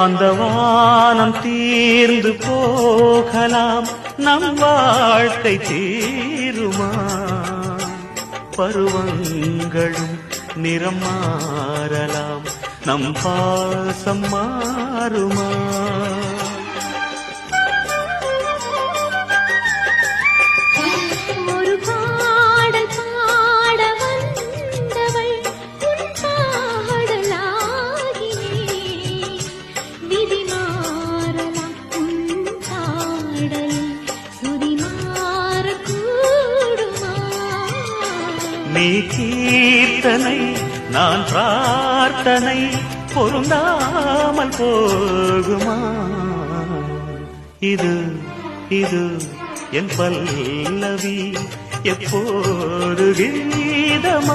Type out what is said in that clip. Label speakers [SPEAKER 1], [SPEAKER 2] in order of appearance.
[SPEAKER 1] அந்த வானம் தீர்ந்து போகலாம், நம் வாழ்க்கை தீருமா? பருவங்களும் நிறம் மாறலாம், நம் பாசம் மாறுமா? நீ கீர்த்தனை நான் பிரார்த்தனை, பொருந்தாமல் போகுமா? இது இது என் பல்லவி எப்போது கீதமாகுமோ?